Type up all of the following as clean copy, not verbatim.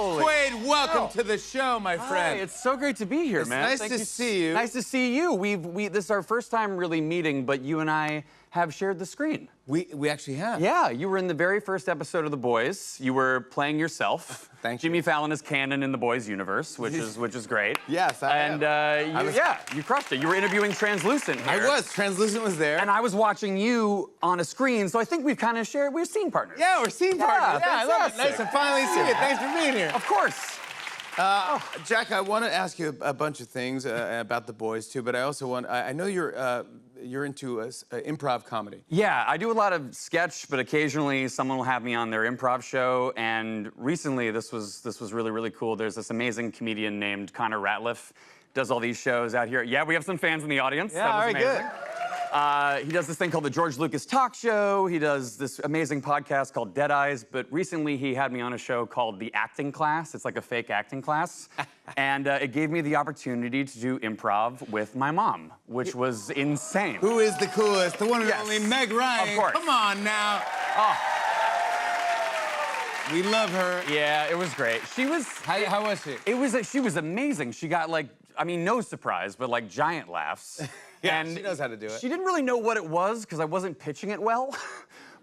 Holy Quaid, welcome to the show, my Hi, friend. it's so great to be here, man. Nice Thank to you. see you. Nice to see you. This is our first time really meeting, but you and I have shared the screen. We actually have. Yeah, you were in the very first episode of The Boys. You were playing yourself. Thank you. Jimmy Fallon is canon in The Boys universe, which is great. Yes, I am. And you crushed it. You were interviewing Translucent here. I was. Translucent was there. And I was watching you on a screen, so I think we've kind of shared. We're scene partners. Yeah, we're scene partners. Yeah, I love it. fantastic. Nice to finally see you. Thanks for being here. Of course. Jack, I want to ask you a bunch of things about The Boys too, but I also want. I know you're into improv comedy. Yeah, I do a lot of sketch, but occasionally someone will have me on their improv show. And recently, this was really, really cool. There's this amazing comedian named Connor Ratliff, does all these shows out here. Yeah, we have some fans in the audience. Yeah, That was all right, amazing. good. He does this thing called the George Lucas Talk Show. He does this amazing podcast called Dead Eyes. But recently, he had me on a show called The Acting Class. It's like a fake acting class. And it gave me the opportunity to do improv with my mom, which was insane. Who is the coolest? The one and Yes. only Meg Ryan. Of course. Come on now. Oh, We love her. yeah, it was great. She was... How was she? She was amazing. She got like, I mean, no surprise, but like giant laughs. Yeah, she knows how to do it. She didn't really know what it was because I wasn't pitching it well.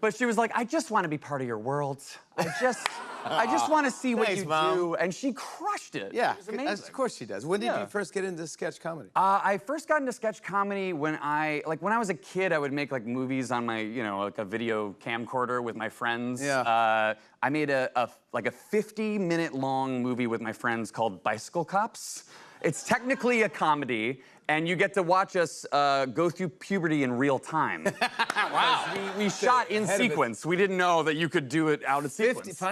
But she was like, I just want to be part of your world. I just want to see what Thanks, you Mom. do. And she crushed it. Yeah, It was amazing. of course she does. When did Yeah. you first get into sketch comedy? I first got into sketch comedy when I was a kid, I would make like movies on my, like a video camcorder with my friends. Yeah. I made a 50-minute long movie with my friends called Bicycle Cops. It's technically a comedy, and you get to watch us go through puberty in real time. Wow. We shot in Ahead of it. sequence. We didn't know that you could do it out of sequence. 50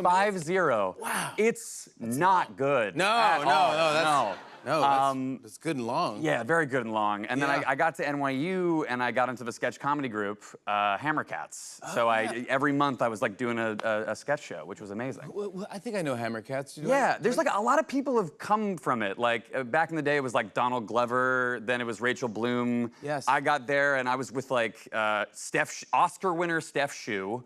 5-0. Wow. It's not good. No, at no, all. no, that's- No, that's good and long. Yeah, very good and long. And then Yeah. I got to NYU and I got into the sketch comedy group, Hammercats. So every month I was like doing a sketch show, which was amazing. Well, I think I know Hammercats. Yeah, there's like a lot of people have come from it. Like back in the day, it was like Donald Glover. Then it was Rachel Bloom. Yes. I got there and I was with like Oscar winner Steph Shue,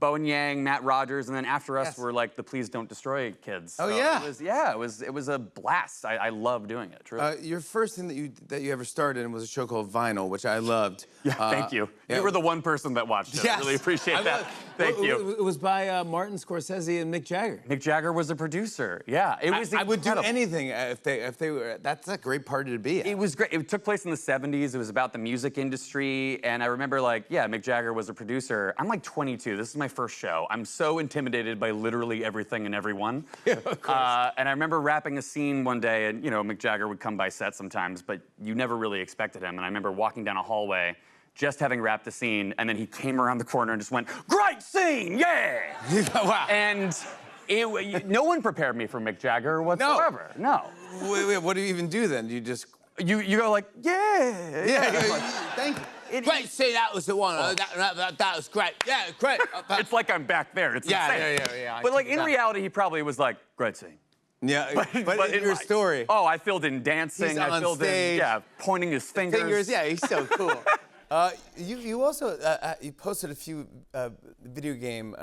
Bowen Yang, Matt Rogers, and then after us Yes. were like the Please Don't Destroy kids. Oh, So yeah. it was a blast. I love doing it. Truly. Your first thing that you ever starred in was a show called Vinyl, which I loved. Thank you. yeah. You were the one person that watched it. Yes. I really appreciate that. Thank you. It was by Martin Scorsese and Mick Jagger. Mick Jagger was a producer. Yeah, it was. I would do incredible. anything if they were. That's a great party to be at. It was great. It took place in the 70s. It was about the music industry. And I remember, like, yeah, Mick Jagger was a producer. I'm like 22. This is my first show. I'm so intimidated by literally everything and everyone. Yeah, of course. And I remember wrapping a scene one day, and, Mick Jagger would come by set sometimes, but you never really expected him. And I remember walking down a hallway, just having wrapped the scene, and then he came around the corner and just went, "Great scene, yeah!" Wow. And no one prepared me for Mick Jagger whatsoever. No. Wait, what do you even do then? Do you just? You go like, yeah. Thank you. Great scene, that was the one. That was great. Yeah, great. It's like I'm back there. It's insane. Yeah. But like in reality, he probably was like, great scene. Yeah, but in your story. Oh, I filled in dancing. He's I on filled stage. in, pointing his fingers. Yeah, he's so cool. You also you posted a few video game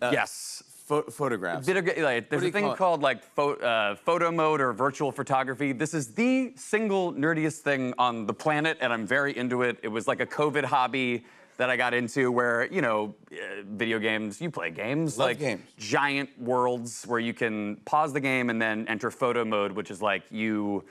Yes. photographs. There's do a you thing call it? called like photo mode or virtual photography. This is the single nerdiest thing on the planet, and I'm very into it. It was like a COVID hobby that I got into where, video games, you play games. Love like games. giant worlds where you can pause the game and then enter photo mode, which is like you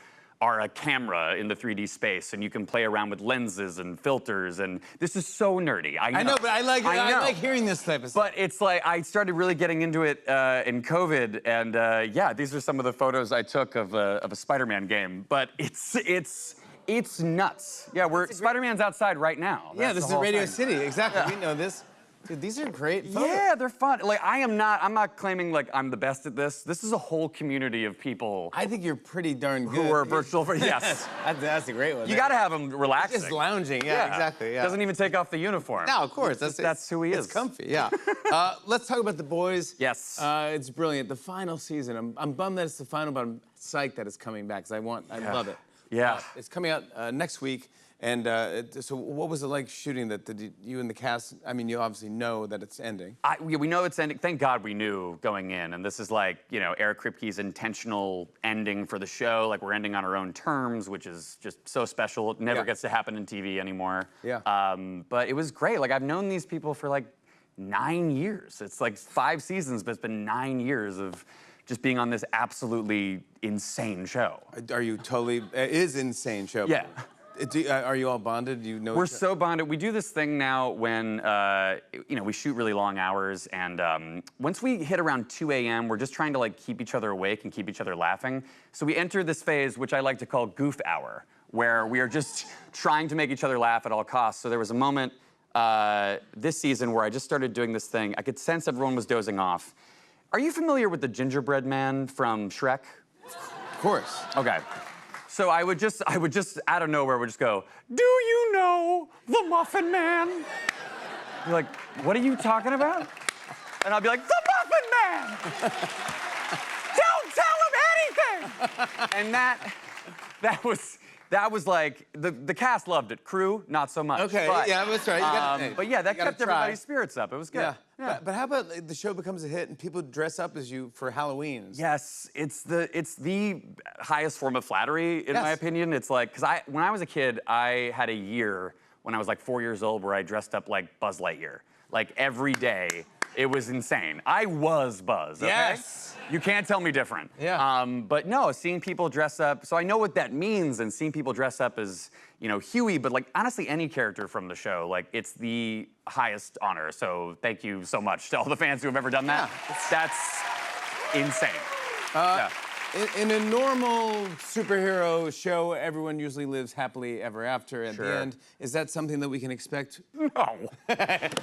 are a camera in the 3D space, and you can play around with lenses and filters, and this is so nerdy. I know, but I like hearing this type of stuff. But it's like I started really getting into it in COVID, and these are some of the photos I took of a Spider-Man game. But it's nuts. Yeah, Spider-Man's outside right now. Yeah, That's this the is whole Radio thing. City. Exactly. We know this. Dude, these are great photos. Yeah, they're fun. Like I'm not claiming like I'm the best at this. This is a whole community of people I think you're pretty darn good. who are virtual. Yes, That's a great one. you got to have them relaxing. Just lounging. Yeah, exactly. Yeah. Doesn't even take off the uniform. No, of course. That's who he is. It's comfy. Yeah. Let's talk about The Boys. Yes. It's brilliant. The final season. I'm bummed that it's the final, but I'm psyched that it's coming back because I love it. Yeah. It's coming out next week. And so what was it like shooting that? Did you and the cast, I mean, you obviously know that it's ending. We know it's ending. Thank God we knew going in. And this is like, you know, Eric Kripke's intentional ending for the show. Like, we're ending on our own terms, which is just so special. It never gets to happen in TV anymore. Yeah. But it was great. Like, I've known these people for like 9 years. It's like 5 seasons, but it's been 9 years of just being on this absolutely insane show. Are you totally, it is insane show. Yeah. Are you all bonded? Do you know We're each other? so bonded. We do this thing now when, you know, we shoot really long hours, and once we hit around 2 a.m., we're just trying to like keep each other awake and keep each other laughing. So we enter this phase, which I like to call goof hour, where we are just trying to make each other laugh at all costs. So there was a moment this season where I just started doing this thing. I could sense everyone was dozing off. Are you familiar with the gingerbread man from Shrek? Of course. Okay. So I would just out of nowhere would just go, "Do you know the Muffin Man?" You're like, "What are you talking about?" And I'll be like, "The Muffin Man! Don't tell him anything!" And that was like the cast loved it. Crew, not so much. Okay, but, yeah, that's right. You gotta, but yeah, that you gotta kept try. everybody's spirits up. It was good. Yeah. But how about the show becomes a hit and people dress up as you for Halloween? And stuff? Yes, it's the highest form of flattery, in my opinion. It's like, because when I was a kid, I had a year when I was like 4 years old where I dressed up like Buzz Lightyear. Like every day, it was insane. I was Buzz, okay? Yes. You can't tell me different. Yeah. But no, seeing people dress up, so I know what that means, and seeing people dress up as, you know, Huey, but like honestly, any character from the show, like it's the highest honor. So thank you so much to all the fans who have ever done that. That's insane. Yeah. In a normal superhero show, everyone usually lives happily ever after at the end. Is that something that we can expect? No,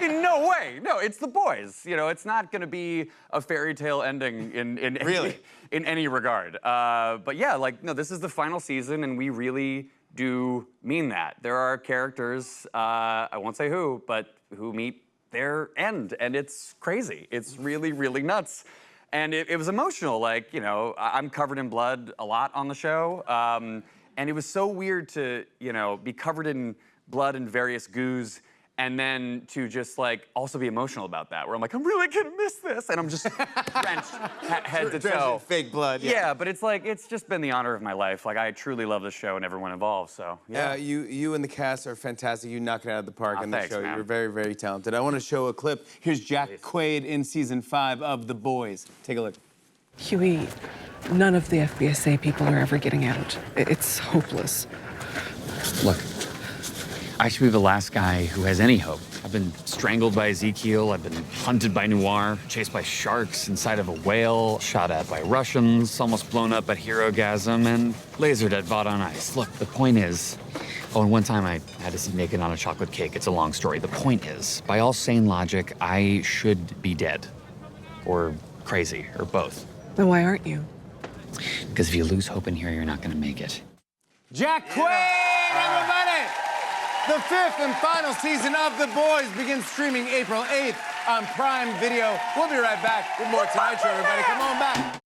in no way. No, it's the boys. You know, it's not going to be a fairy tale ending in Really? in any regard. But yeah, like no, this is the final season, and we really do mean that. There are characters, I won't say who, but who meet their end, and it's crazy. It's really, really nuts. And it was emotional. Like, you know, I'm covered in blood a lot on the show. And it was so weird to, you know, be covered in blood and various goos and then to just like also be emotional about that, where I'm like, I'm really gonna miss this. And I'm just drenched head to toe. In fake blood. Yeah, but it's like, it's just been the honor of my life. Like, I truly love this show and everyone involved, so yeah. You and the cast are fantastic. You knock it out of the park in the thanks, show. man. You're very, very talented. I want to show a clip. Here's Jack Quaid in season 5 of The Boys. Take a look. Huey, none of the FBSA people are ever getting out. It's hopeless. Look, I should be the last guy who has any hope. I've been strangled by Ezekiel, I've been hunted by Noir, chased by sharks inside of a whale, shot at by Russians, almost blown up at Herogasm, and lasered at Vod on Ice. Look, the point is, and one time I had to sit naked on a chocolate cake. It's a long story. The point is, by all sane logic, I should be dead. Or crazy, or both. Then why aren't you? Because if you lose hope in here, you're not gonna make it. Jack Quaid, everybody! The 5th and final season of The Boys begins streaming April 8th on Prime Video. We'll be right back with more Tonight Show, everybody. Come on back.